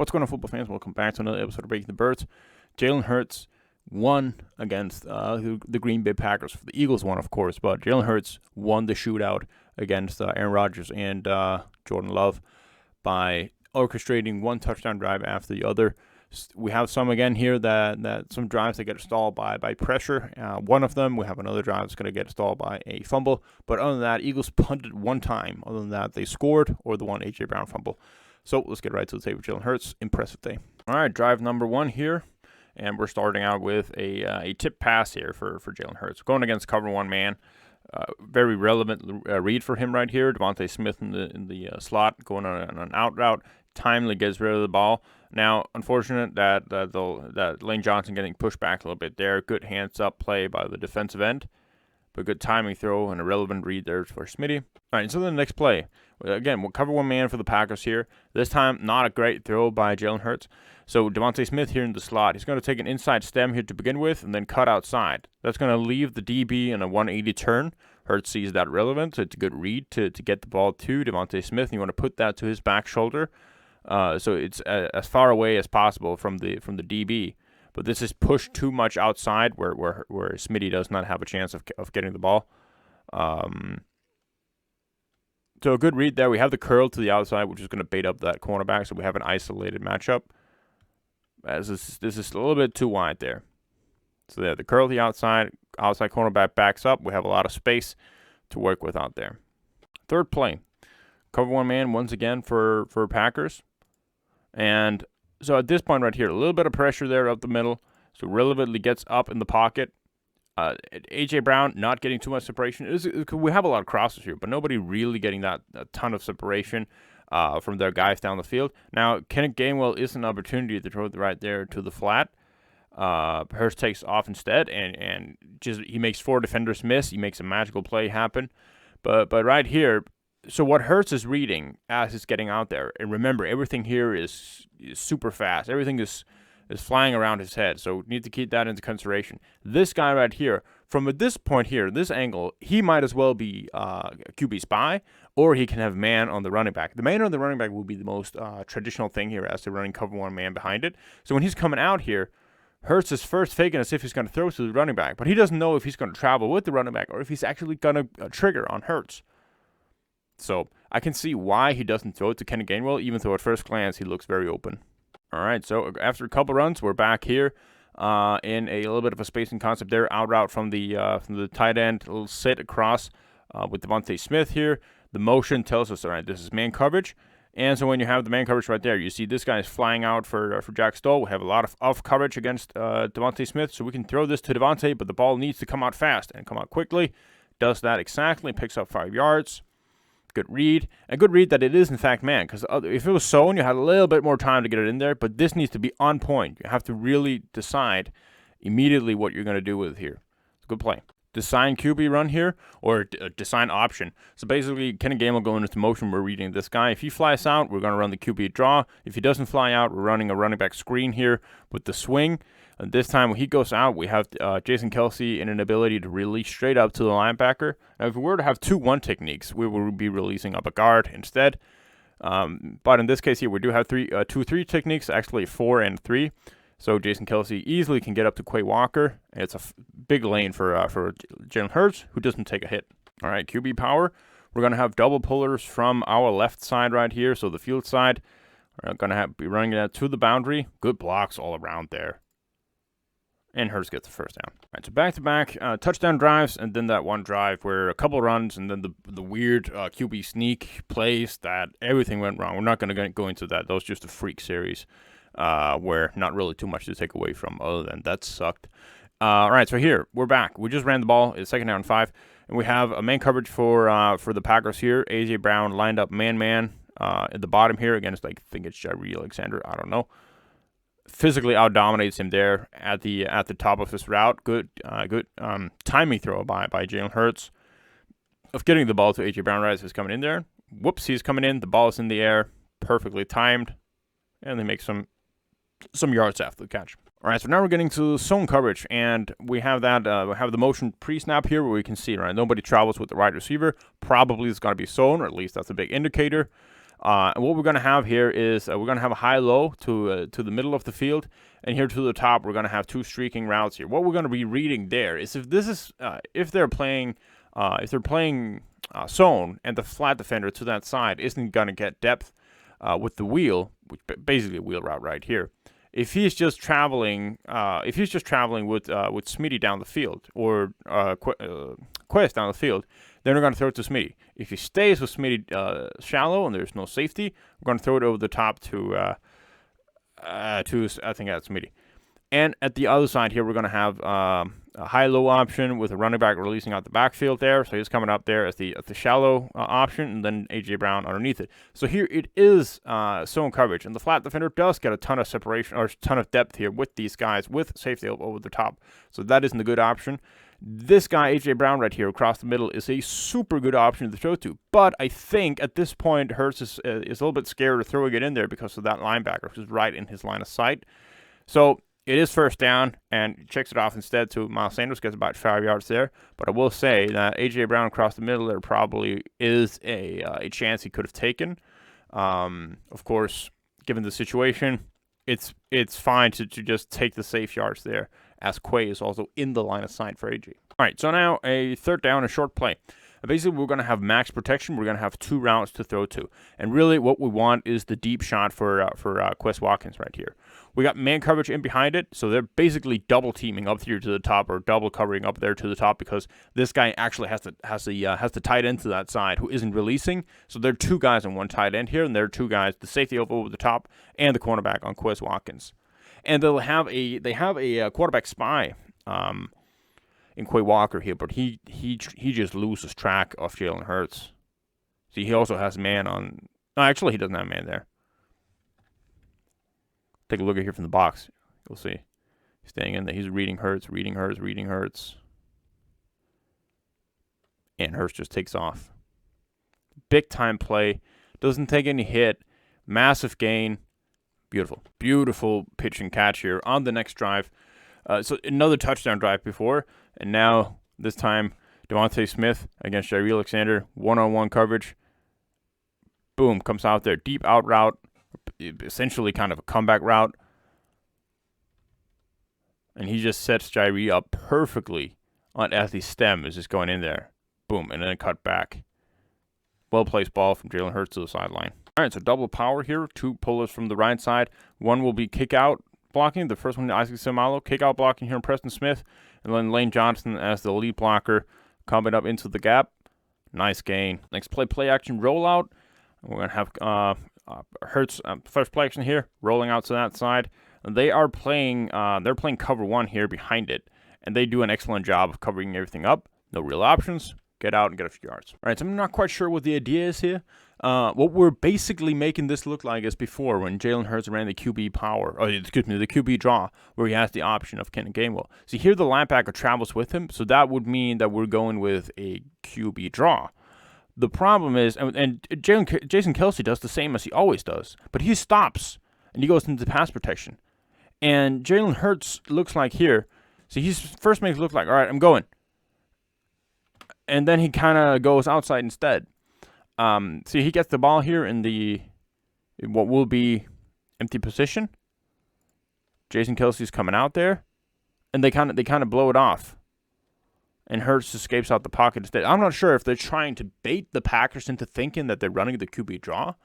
What's going on, football fans? Welcome back to another episode of Breaking the Birds. Jalen Hurts won against the Green Bay Packers. The Eagles won, of course, but Jalen Hurts won the shootout against Aaron Rodgers and Jordan Love by orchestrating one touchdown drive after the other. We have some again here that some drives that get stalled by pressure. One of them, we have another drive that's going to get stalled by a fumble. But other than that, Eagles punted one time. Other than that, they scored, or the one A.J. Brown fumble. So let's get right to the tape with Jalen Hurts. Impressive day. All right, drive number one here. And we're starting out with a tip pass here for Jalen Hurts. Going against cover one man. Very relevant read for him right here. Devontae Smith in the slot, going on an out route. Timely gets rid of the ball. Now, unfortunate that Lane Johnson getting pushed back a little bit there. Good hands-up play by the defensive end. But good timing throw and a relevant read there for Smitty. All right, so the next play. Again, we'll cover one man for the Packers here. This time, not a great throw by Jalen Hurts. So Devontae Smith here in the slot. He's going to take an inside stem here to begin with and then cut outside. That's going to leave the DB in a 180 turn. Hurts sees that relevant, so it's a good read to get the ball to Devontae Smith. And you want to put that to his back shoulder. So it's as far away as possible from the DB. But this is pushed too much outside where Smitty does not have a chance of getting the ball. So a good read there. We have the curl to the outside, which is going to bait up that cornerback. So we have an isolated matchup. As this is a little bit too wide there. So there, the curl to the outside cornerback backs up. We have a lot of space to work with out there. Third play. Cover one man once again for Packers. And so at this point right here, a little bit of pressure there up the middle. So relevantly gets up in the pocket. A.J. Brown not getting too much separation. We have a lot of crosses here, but nobody really getting a ton of separation from their guys down the field. Now, Kenneth Gainwell is an opportunity to throw it right there to the flat. Hurst takes off instead, and just he makes 4 defenders miss. He makes a magical play happen. But right here, so what Hurts is reading as he's getting out there, and remember, everything here is super fast. Everything is flying around his head, so need to keep that into consideration. This guy right here, from this point here, this angle, he might as well be a QB spy, or he can have man on the running back. The man on the running back will be the most traditional thing here as to running cover one man behind it. So when he's coming out here, Hurts is first faking as if he's going to throw to the running back, but he doesn't know if he's going to travel with the running back or if he's actually going to trigger on Hurts. So I can see why he doesn't throw it to Kenneth Gainwell, even though at first glance he looks very open. All right, so after a couple runs, we're back here in a little bit of a spacing concept there. Out route from the tight end, a little sit across with Devontae Smith here. The motion tells us, all right, this is man coverage. And so when you have the man coverage right there, you see this guy is flying out for Jack Stoll. We have a lot of off coverage against Devontae Smith, so we can throw this to Devontae, but the ball needs to come out fast and come out quickly. Does that exactly, picks up 5 yards. Good read. A good read that it is, in fact, man. Because if it was zone, you had a little bit more time to get it in there. But this needs to be on point. You have to really decide immediately what you're going to do with it here. It's a good play. Design QB run here, or design option. So basically, Kenneth Gainwell going into motion. We're reading this guy. If he flies out, we're going to run the QB draw. If he doesn't fly out, we're running a running back screen here with the swing. And this time when he goes out, we have Jason Kelce in an ability to release straight up to the linebacker. Now, if we were to have 2-1 techniques, we would be releasing up a guard instead. But in this case here, we do have 2-3 techniques, actually 4 and 3. So Jason Kelce easily can get up to Quay Walker. It's a big lane for Jalen Hurts, who doesn't take a hit. All right, QB power. We're going to have double pullers from our left side right here, so the field side. We're going to be running that to the boundary. Good blocks all around there. And Hurts gets the first down. All right, so back-to-back touchdown drives, and then that one drive where a couple runs, and then the weird QB sneak plays that everything went wrong. We're not going to go into that. That was just a freak series where not really too much to take away from other than that sucked. All right, so here, we're back. We just ran the ball. It's 2nd down and 5, and we have a man coverage for the Packers here. A.J. Brown lined up man-man at the bottom here against, I think it's Jair Alexander. I don't know. Physically out-dominates him there at the top of his route. Good timing throw by Jalen Hurts of getting the ball to A.J. Brown right as he's coming in there. Whoops, he's coming in. The ball is in the air. Perfectly timed. And they make some yards after the catch. All right, so now we're getting to zone coverage, and we have that. We have the motion pre-snap here where we can see, right, nobody travels with the wide receiver. Probably it's going to be zone, or at least that's a big indicator. And what we're going to have here is we're going to have a high-low to the middle of the field, and here to the top we're going to have two streaking routes here. What we're going to be reading there is if they're playing zone and the flat defender to that side isn't going to get depth with the wheel, which basically a wheel route right here. If he's just traveling, with Smitty down the field or Quest down the field, then we're going to throw it to Smitty. If he stays with Smitty shallow and there's no safety, we're going to throw it over the top to I think that's Smitty. And at the other side here, we're going to have a high-low option with a running back releasing out the backfield there. So he's coming up there as the shallow option, and then A.J. Brown underneath it. So here it is zone coverage, and the flat defender does get a ton of separation or a ton of depth here with these guys with safety over the top. So that isn't a good option. This guy, A.J. Brown right here across the middle, is a super good option to throw to. But I think at this point, Hurts is a little bit scared of throwing it in there because of that linebacker who's right in his line of sight. So it is first down, and he checks it off instead to Miles Sanders, gets about 5 yards there. But I will say that A.J. Brown across the middle there probably is a chance he could have taken. Of course, given the situation, it's fine to just take the safe yards there, as Quay is also in the line of sight for A.J. All right, so now a third down, a short play. Basically, we're going to have max protection. We're going to have two routes to throw to. And really what we want is the deep shot for Quest Watkins right here. We got man coverage in behind it, so they're basically double teaming up here to the top or double covering up there to the top because this guy actually has the tight end to that side who isn't releasing. So there are two guys on one tight end here, and there are two guys, the safety over the top and the cornerback on Quest Watkins. And they have a quarterback spy in Quay Walker here, but he just loses track of Jalen Hurts. See, he also has man on. No, actually, he doesn't have man there. Take a look at here from the box. You'll see. He's staying in there. He's reading Hurts. And Hurts just takes off. Big time play. Doesn't take any hit. Massive gain. Beautiful. Beautiful pitch and catch here on the next drive. So another touchdown drive before. And now, this time, Devontae Smith against Jair Alexander. One-on-one coverage. Boom. Comes out there. Deep out route. Essentially kind of a comeback route. And he just sets Jair up perfectly as the stem is just going in there. Boom. And then cut back. Well-placed ball from Jalen Hurts to the sideline. All right, so double power here. Two pullers from the right side. One will be kick out blocking. The first one, Isaac Seumalo. Kick out blocking here in Preston Smith. And then Lane Johnson as the lead blocker coming up into the gap. Nice gain. Next play action rollout. We're going to have Hurts first play action here, rolling out to that side. They are playing cover one here behind it, and they do an excellent job of covering everything up. No real options. Get out and get a few yards. All right, so I'm not quite sure what the idea is here. What we're basically making this look like is before when Jalen Hurts ran the QB the QB draw, where he has the option of Ken Gainwell. See, here the linebacker travels with him, so that would mean that we're going with a QB draw. The problem is, and Jason Kelce does the same as he always does, but he stops, and he goes into pass protection. And Jalen Hurts looks like here, see, he first makes it look like, all right, I'm going. And then he kind of goes outside instead. See, he gets the ball here in what will be empty position. Jason Kelce's coming out there, and they kind of blow it off. And Hurts escapes out the pocket instead. I'm not sure if they're trying to bait the Packers into thinking that they're running the QB draw,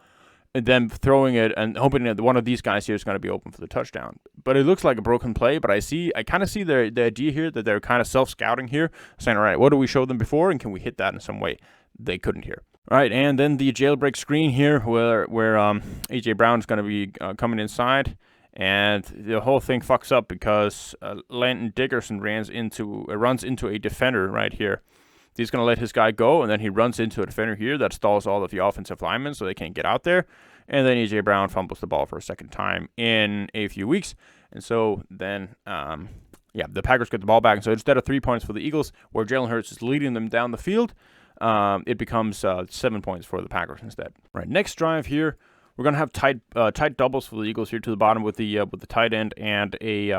and then throwing it and hoping that one of these guys here is going to be open for the touchdown. But it looks like a broken play, but I kind of see the idea here that they're kind of self-scouting here, saying, all right, what do we show them before, and can we hit that in some way? They couldn't here. All right, and then the jailbreak screen here where A.J. Brown is going to be coming inside, and the whole thing fucks up because Landon Dickerson runs into a defender right here. He's going to let his guy go, and then he runs into a defender here that stalls all of the offensive linemen so they can't get out there. And then A.J. Brown fumbles the ball for a second time in a few weeks. And so then, the Packers get the ball back. And so instead of 3 points for the Eagles, where Jalen Hurts is leading them down the field, it becomes 7 points for the Packers instead. Right, next drive here, we're going to have tight doubles for the Eagles here to the bottom with the tight end and a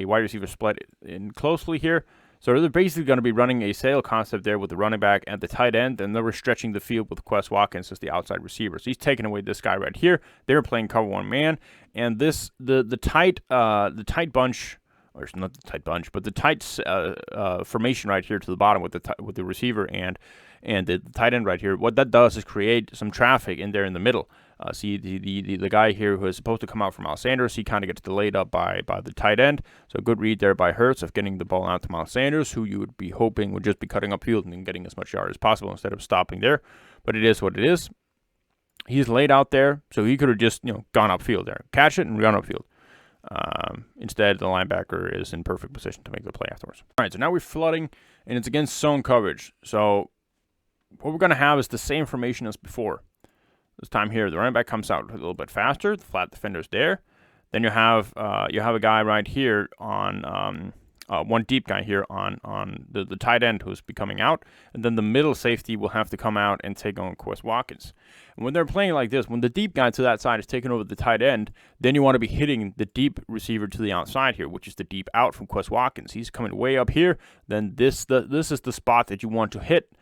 wide receiver split in closely here. So they're basically going to be running a sail concept there with the running back and the tight end, and they were stretching the field with Quez Watkins as the outside receiver. So he's taking away this guy right here. They're playing cover one man, and this the tight bunch, or it's not the tight bunch, but the tight formation right here to the bottom with the receiver and the tight end right here. What that does is create some traffic in there in the middle. See the guy here who is supposed to come out from Miles Sanders, he kind of gets delayed up by the tight end. So a good read there by Hurts of getting the ball out to Miles Sanders, who you would be hoping would just be cutting upfield and getting as much yard as possible instead of stopping there. But it is what it is. He's laid out there, so he could have just gone upfield there, catch it and run upfield. Instead, the linebacker is in perfect position to make the play afterwards. All right, so now we're flooding, and it's against zone coverage. So what we're going to have is the same formation as before. This time here, the running back comes out a little bit faster. The flat defender's there. Then you have a guy right here on one deep guy here on the tight end who's be coming out, and then the middle safety will have to come out and take on Quez Watkins. And when they're playing like this, when the deep guy to that side is taking over the tight end, then you want to be hitting the deep receiver to the outside here, which is the deep out from Quez Watkins. He's coming way up here. Then this is the spot that you want to hit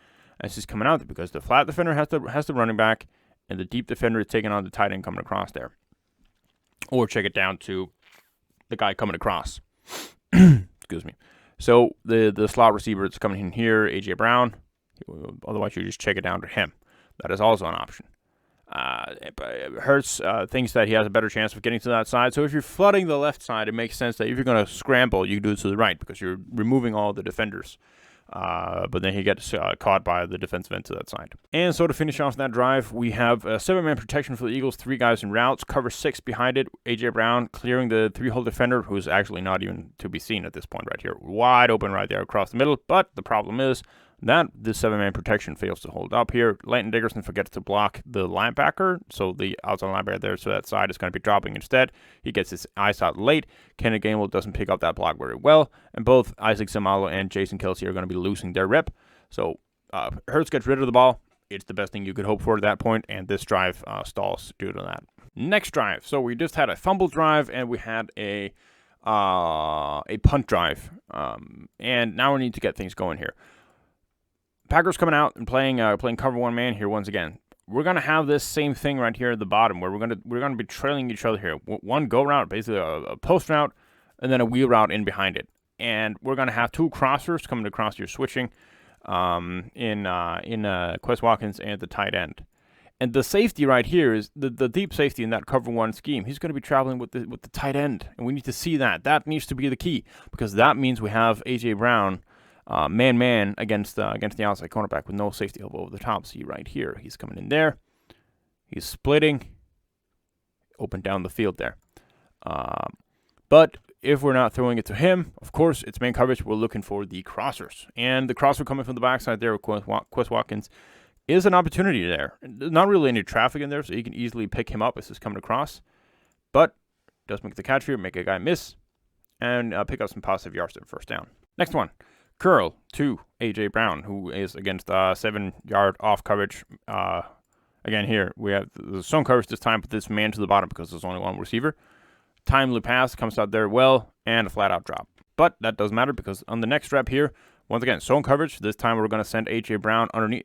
as he's coming out there, because the flat defender has the running back, and the deep defender is taking on the tight end coming across there. Or check it down to the guy coming across. Excuse me. So the slot receiver that's coming in here, A.J. Brown, otherwise you just check it down to him. That is also an option. Hurts thinks that he has a better chance of getting to that side. So if you're flooding the left side, it makes sense that if you're going to scramble, you do it to the right because you're removing all the defenders. But then he gets caught by the defensive end to that side. And so to finish off that drive, we have a 7-man protection for the Eagles, 3 guys in routes, cover 6 behind it, A.J. Brown clearing the 3-hole defender, who's actually not even to be seen at this point right here. Wide open right there across the middle, but the problem is that this 7-man protection fails to hold up here. Leighton Dickerson forgets to block the linebacker, so the outside linebacker there, so that side is going to be dropping instead. He gets his eyes out late. Kenneth Gainwell doesn't pick up that block very well, and both Isaac Zamalo and Jason Kelsey are going to be losing their rep. So Hurts gets rid of the ball. It's the best thing you could hope for at that point, and this drive stalls due to that. Next drive. So we just had a fumble drive, and we had a punt drive, and now we need to get things going here. Packers coming out and playing cover one man here once again. We're gonna have this same thing right here at the bottom where we're gonna be trailing each other here. One go route, basically a post route, and then a wheel route in behind it. And we're gonna have 2 crossers coming across your switching, in Quez Watkins and the tight end. And the safety right here is the deep safety in that cover one scheme. He's going to be traveling with the tight end, and we need to see that. That needs to be the key, because that means we have A.J. Brown man against the outside cornerback with no safety elbow over the top. See right here, he's coming in there. He's splitting, open down the field there. But if we're not throwing it to him, of course, it's man coverage. We're looking for the crossers. And the crosser coming from the backside there with Quez Watkins is an opportunity there. There's not really any traffic in there, so you can easily pick him up as he's coming across. But does make the catch here, make a guy miss, and pick up some positive yards at first down. Next one. Curl to A.J. Brown, who is against 7-yard off coverage. Again, here we have the zone coverage this time, but this man to the bottom because there's only one receiver. Timely pass comes out there well, and a flat-out drop. But that doesn't matter because on the next rep here, once again, zone coverage. This time we're going to send A.J. Brown underneath,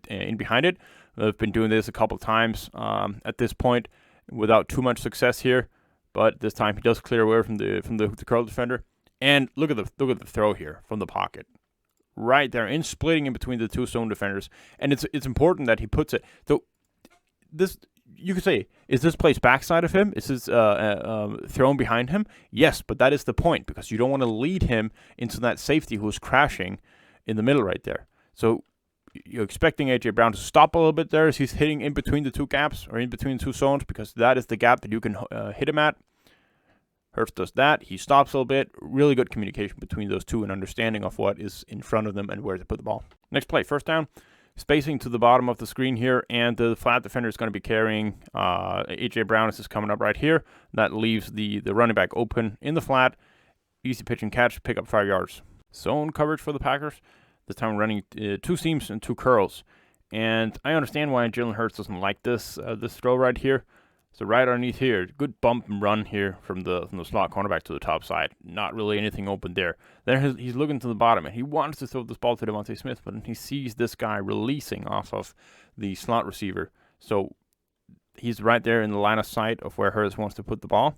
in behind it. We've been doing this a couple times at this point without too much success here, but this time he does clear away from the curl defender. And look at the throw here from the pocket, right there, in splitting in between the 2 zone defenders. And it's important that he puts it. So this, you could say, is this placed backside of him? Is this thrown behind him? Yes, but that is the point, because you don't want to lead him into that safety who's crashing in the middle right there. So you're expecting A.J. Brown to stop a little bit there as he's hitting in between the 2 gaps, or in between the 2 zones, because that is the gap that you can hit him at. Hurts does that. He stops a little bit. Really good communication between those 2 and understanding of what is in front of them and where to put the ball. Next play, first down. Spacing to the bottom of the screen here, and the flat defender is going to be carrying A.J. Brown as is coming up right here. That leaves the running back open in the flat. Easy pitch and catch, pick up 5 yards. Zone coverage for the Packers. This time we're running 2 seams and 2 curls. And I understand why Jalen Hurts doesn't like this throw right here. So right underneath here, good bump and run here from the slot cornerback to the top side. Not really anything open there. Then he's looking to the bottom, and he wants to throw this ball to Devontae Smith, but he sees this guy releasing off of the slot receiver. So he's right there in the line of sight of where Hurts wants to put the ball.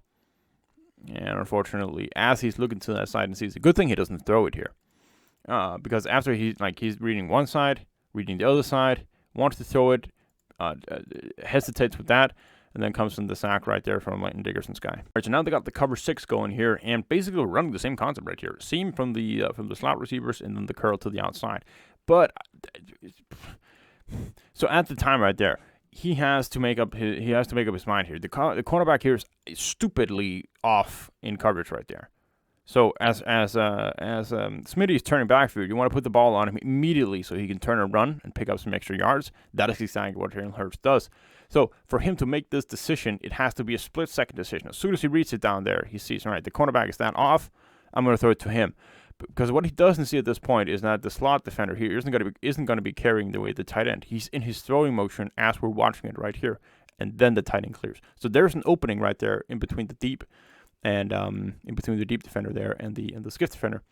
And unfortunately, as he's looking to that side and sees, a good thing he doesn't throw it here, because after he's reading one side, reading the other side, wants to throw it, hesitates with that, and then comes from the sack right there from Leighton Dickerson's guy. All right, so now they got the cover 6 going here, and basically running the same concept right here. Seam from the slot receivers, and then the curl to the outside. But so at the time right there, he has to make up his mind here. The cornerback here is stupidly off in coverage right there. So as Smitty's turning back for you want to put the ball on him immediately so he can turn and run and pick up some extra yards. That is exactly what Jalen Hurts does. So for him to make this decision, it has to be a split-second decision. As soon as he reads it down there, he sees, all right, the cornerback is that off, I'm going to throw it to him. Because what he doesn't see at this point is that the slot defender here isn't going to be carrying the weight of the tight end. He's in his throwing motion as we're watching it right here, and then the tight end clears. So there's an opening right there in between the deep and in between the deep defender there and the skiff defender.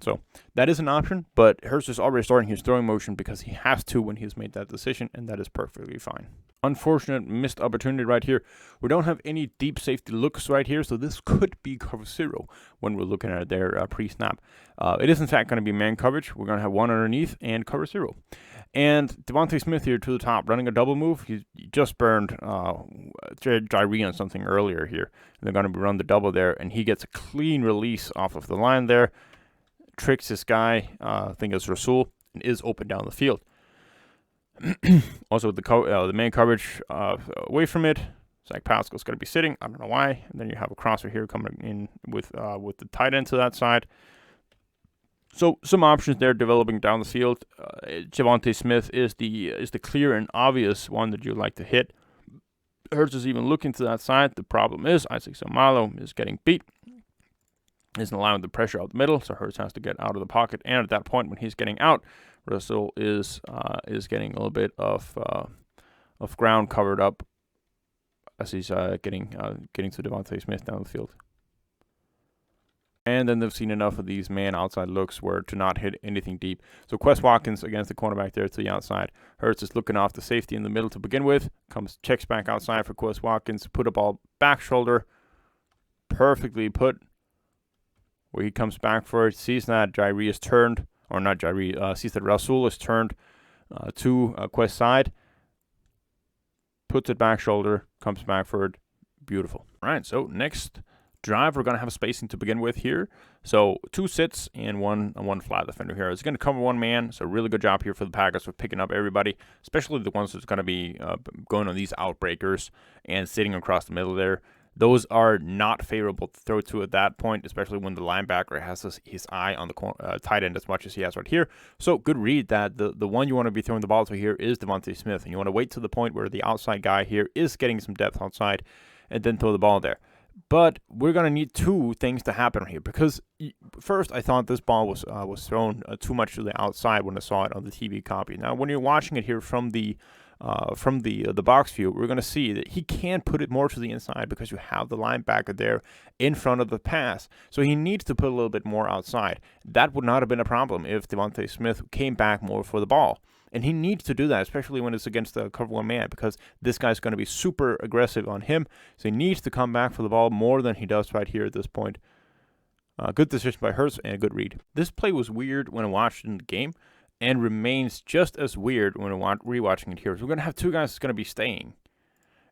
So that is an option, but Hurts is already starting his throwing motion because he has to when he's made that decision, and that is perfectly fine. Unfortunate missed opportunity right here. We don't have any deep safety looks right here, so this could be cover 0 when we're looking at their pre-snap. It is in fact going to be man coverage. We're going to have one underneath and cover 0. And Devontae Smith here to the top, running a double move. He just burned Jyree on something earlier here. And they're going to run the double there, and he gets a clean release off of the line there. Tricks this guy, I think it's Rasul, and is open down the field. Also with the man coverage away from it, Zach Pascal's going to be sitting. I don't know why. And then you have a crosser here coming in with the tight end to that side. So some options there developing down the field. Devontae Smith is the clear and obvious one that you'd like to hit. Hurts is even looking to that side. The problem is Isaac Seumalo is getting beat. Isn't allowing the pressure out the middle, so Hurts has to get out of the pocket. And at that point, when he's getting out, Russell is getting a little bit of ground covered up as he's getting to Devontae Smith down the field. And then they've seen enough of these man outside looks where to not hit anything deep. So Quez Watkins against the cornerback there to the outside. Hurts is looking off the safety in the middle to begin with. Checks back outside for Quez Watkins to put a ball back shoulder. Perfectly put. Where he comes back for it, sees that Jyree is turned, or not Jyree, sees that Rasul is turned to Quest side, puts it back shoulder, comes back for it. Beautiful. All right, so next drive, we're going to have a spacing to begin with here. So 2 sits and one flat defender here. It's going to cover one man, so really good job here for the Packers for picking up everybody, especially the ones that's going to be going on these outbreakers and sitting across the middle there. Those are not favorable to throw to at that point, especially when the linebacker has his eye on the tight end as much as he has right here. So good read that the one you want to be throwing the ball to here is Devontae Smith, and you want to wait to the point where the outside guy here is getting some depth outside and then throw the ball there. But we're going to need 2 things to happen here, because first I thought this ball was thrown too much to the outside when I saw it on the TV copy. Now when you're watching it here from the box view, we're going to see that he can put it more to the inside because you have the linebacker there in front of the pass. So he needs to put a little bit more outside. That would not have been a problem if Devontae Smith came back more for the ball. And he needs to do that, especially when it's against the cover 1 man, because this guy's going to be super aggressive on him. So he needs to come back for the ball more than he does right here at this point. Good decision by Hurts and a good read. This play was weird when I watched it in the game, and remains just as weird when we're rewatching it here. So we're going to have 2 guys that's going to be staying.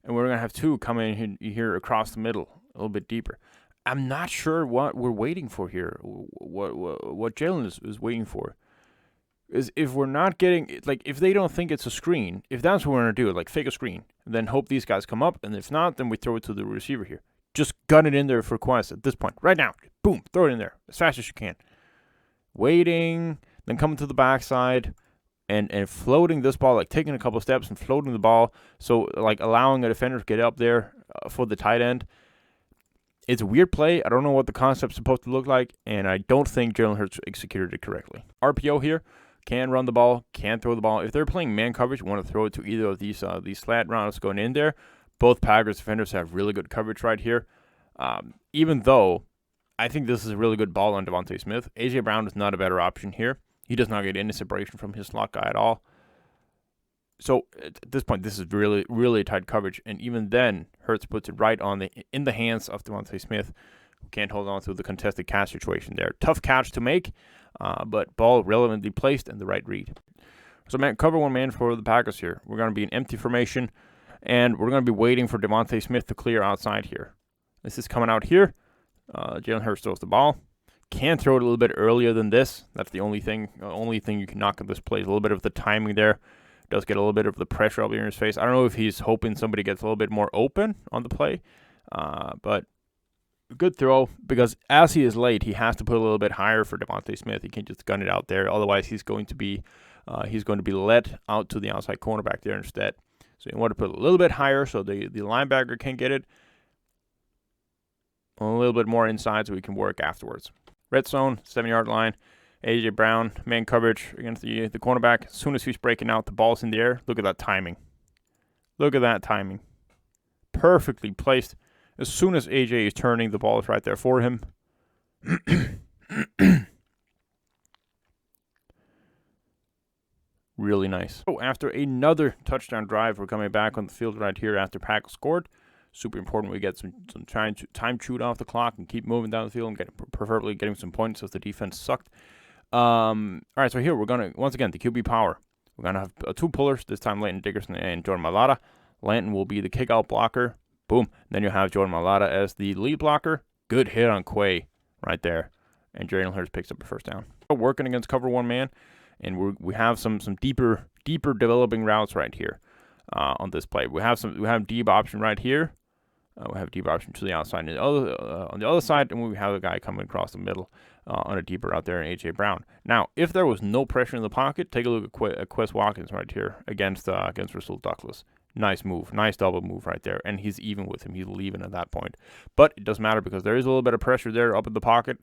And we're going to have 2 coming in here across the middle, a little bit deeper. I'm not sure what we're waiting for here, what Jalen is waiting for. Is if we're not getting, like, if they don't think it's a screen, if that's what we're going to do, like fake a screen, and then hope these guys come up, and if not, then we throw it to the receiver here. Just gun it in there for Quest at this point, right now. Boom, throw it in there as fast as you can. Waiting, then coming to the backside and floating this ball, like taking a couple steps and floating the ball, so like allowing a defender to get up there for the tight end. It's a weird play. I don't know what the concept's supposed to look like, and I don't think Jalen Hurts executed it correctly. RPO here. Can run the ball, can throw the ball. If they're playing man coverage, you want to throw it to either of these slant routes going in there. Both Packers defenders have really good coverage right here. Even though I think this is a really good ball on Devontae Smith, A.J. Brown is not a better option here. He does not get any separation from his slot guy at all. So at this point, this is really, really tight coverage. And even then, Hurts puts it right in the hands of Devontae Smith, who can't hold on to the contested catch situation there. Tough catch to make, but ball relevantly placed and the right read. So man, cover one man for the Packers here. We're going to be in empty formation, and we're going to be waiting for Devontae Smith to clear outside here. This is coming out here. Jalen Hurts throws the ball. Can throw it a little bit earlier than this. That's the only thing you can knock on this play. A little bit of the timing there. Does get a little bit of the pressure up in his face. I don't know if he's hoping somebody gets a little bit more open on the play, but good throw, because as he is late, he has to put a little bit higher for Devontae Smith. He can't just gun it out there. Otherwise, he's going to be led out to the outside cornerback there instead. So you want to put a little bit higher so the linebacker can get it a little bit more inside so we can work afterwards. Red zone, 7-yard line. A.J. Brown, man coverage against the cornerback. As soon as he's breaking out, the ball's in the air. Look at that timing. Look at that timing. Perfectly placed. As soon as A.J. is turning, the ball is right there for him. Really nice. So after another touchdown drive, we're coming back on the field right here after Packers scored. Super important we get some time chewed off the clock and keep moving down the field and preferably getting some points if the defense sucked. All right, so here we're going to, once again, the QB power. We're going to have two pullers, this time Leighton Dickerson and Jordan Mailata. Leighton will be the kick-out blocker. Boom. Then you'll have Jordan Mailata as the lead blocker. Good hit on Quay right there. And Jalen Hurts picks up a first down. We're working against cover one man, and we have some deeper developing routes right here on this play. We have deep option right here. We have a deep option to the outside and on the other side, and we have a guy coming across the middle on a deeper out there in A.J. Brown. Now, if there was no pressure in the pocket, take a look at Quez Watkins right here against Rasul Douglas. Nice move, nice double move right there, and he's even with him. He's leaving at that point. But it doesn't matter because there is a little bit of pressure there up in the pocket.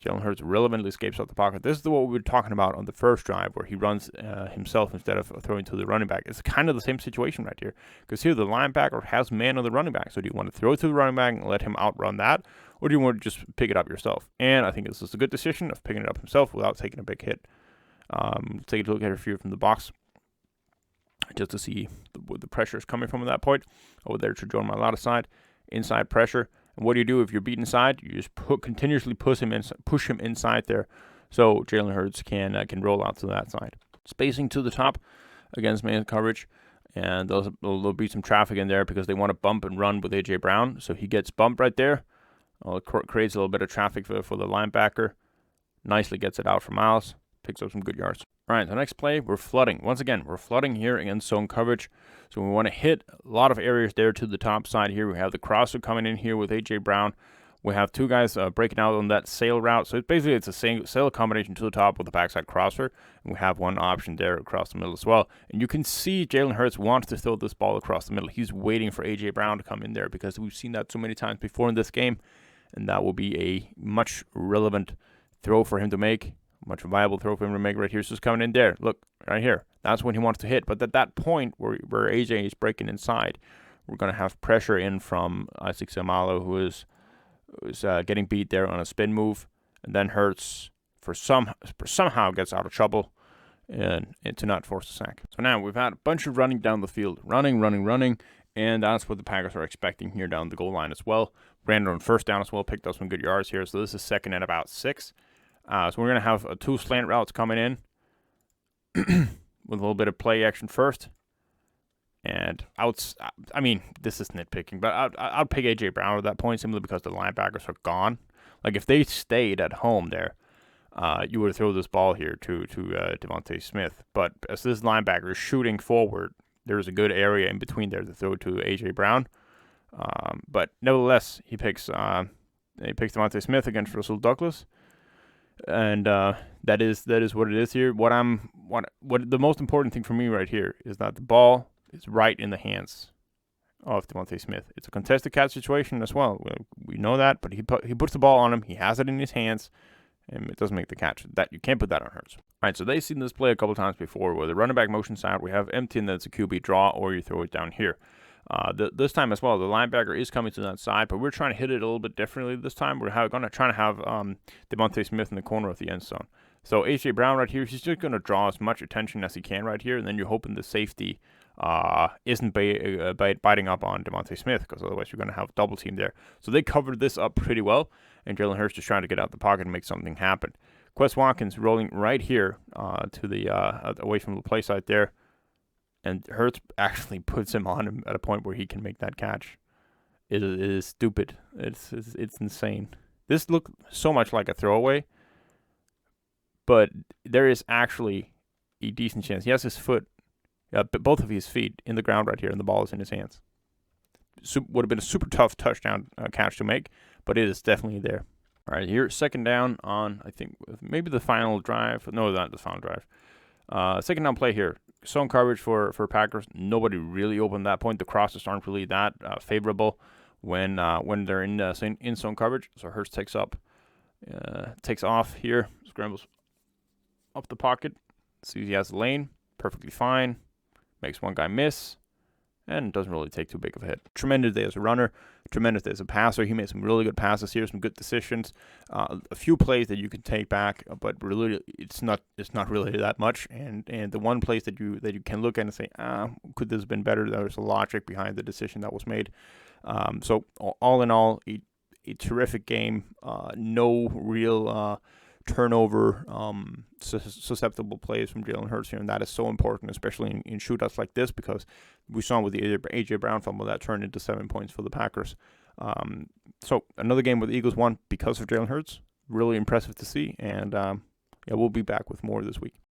Jalen Hurts relevantly escapes out the pocket. This is what we were talking about on the first drive where he runs himself instead of throwing to the running back. It's kind of the same situation right here because here the linebacker has man on the running back. So do you want to throw it to the running back and let him outrun that, or do you want to just pick it up yourself? And I think this is a good decision of picking it up himself without taking a big hit. Take a look at a few from the box just to see where the pressure is coming from at that point. Over there to Jordan Mailata's side, inside pressure. And what do you do if you're beat inside? You just continuously push him inside there, so Jalen Hurts can roll out to that side. Spacing to the top against man coverage, and there'll be some traffic in there because they want to bump and run with A.J. Brown. So he gets bumped right there. It creates a little bit of traffic for the linebacker. Nicely gets it out for Miles. Picks up some good yards. All right, the next play, we're flooding. Once again, we're flooding here against zone coverage. So we want to hit a lot of areas there to the top side here. We have the crosser coming in here with A.J. Brown. We have two guys breaking out on that sail route. So it's a sail combination to the top with the backside crosser. And we have one option there across the middle as well. And you can see Jalen Hurts wants to throw this ball across the middle. He's waiting for A.J. Brown to come in there because we've seen that so many times before in this game. And that will be a much relevant throw for him to make. Much viable throw for him to make right here. So it's coming in there. Look, right here. That's when he wants to hit. But at that point where AJ is breaking inside, we're going to have pressure in from Isaac Seumalo, who is getting beat there on a spin move. And then Hurts somehow gets out of trouble and to not force a sack. So now we've had a bunch of running down the field. Running. And that's what the Packers are expecting here down the goal line as well. Ran on first down as well. Picked up some good yards here. So this is second and about 6. So we're going to have two slant routes coming in with a little bit of play action first. And I mean, this is nitpicking, but I'll pick A.J. Brown at that point simply because the linebackers are gone. Like, if they stayed at home there, you would throw this ball here to Devontae Smith. But as this linebacker is shooting forward, there's a good area in between there to throw to A.J. Brown. But nevertheless, he picks Devontae Smith against Rasul Douglas. And that is what it is here. What the most important thing for me right here is that the ball is right in the hands of Devontae Smith. It's a contested catch situation as well. We know that, but he puts the ball on him. He has it in his hands. and it doesn't make the catch. That you can't put that on Hurts. All right, so they've seen this play a couple times before where the running back motions out. We have empty, and that's a QB draw, or you throw it down here. This time as well, the linebacker is coming to that side, but we're trying to hit it a little bit differently this time. We're going to try to have Devontae Smith in the corner of the end zone. So A.J. Brown right here, he's just going to draw as much attention as he can right here, and then you're hoping the safety isn't biting up on Devontae Smith, because otherwise you're going to have double team there. So they covered this up pretty well, and Jalen Hurts just trying to get out the pocket and make something happen. Quez Watkins rolling right here to the away from the play side there, and Hurts actually puts him on him at a point where he can make that catch. It is stupid. It's insane. This looked so much like a throwaway, but there is actually a decent chance. He has his foot, both of his feet in the ground right here, and the ball is in his hands. Would have been a super tough touchdown catch to make, but it is definitely there. All right, here, second down on, I think, maybe the final drive. No, not the final drive. Second down play here. Zone coverage for Packers. Nobody really opened that point. The crosses aren't really that favorable when they're in zone coverage. So Hurts takes off here, scrambles up the pocket, sees he has a lane, perfectly fine, makes one guy miss, and doesn't really take too big of a hit. Tremendous day as a runner, tremendous day as a passer. He made some really good passes here, some good decisions, a few plays that you can take back, but really it's not really that much. And the one place that you can look at and say, could this have been better? There's a logic behind the decision that was made. So all in all, a terrific game. No real turnover susceptible plays from Jalen Hurts here, and that is so important, especially in shootouts like this, because we saw with the A.J. Brown fumble that turned into 7 points for the Packers. So another game where the Eagles won because of Jalen Hurts. Really impressive to see, and we'll be back with more this week.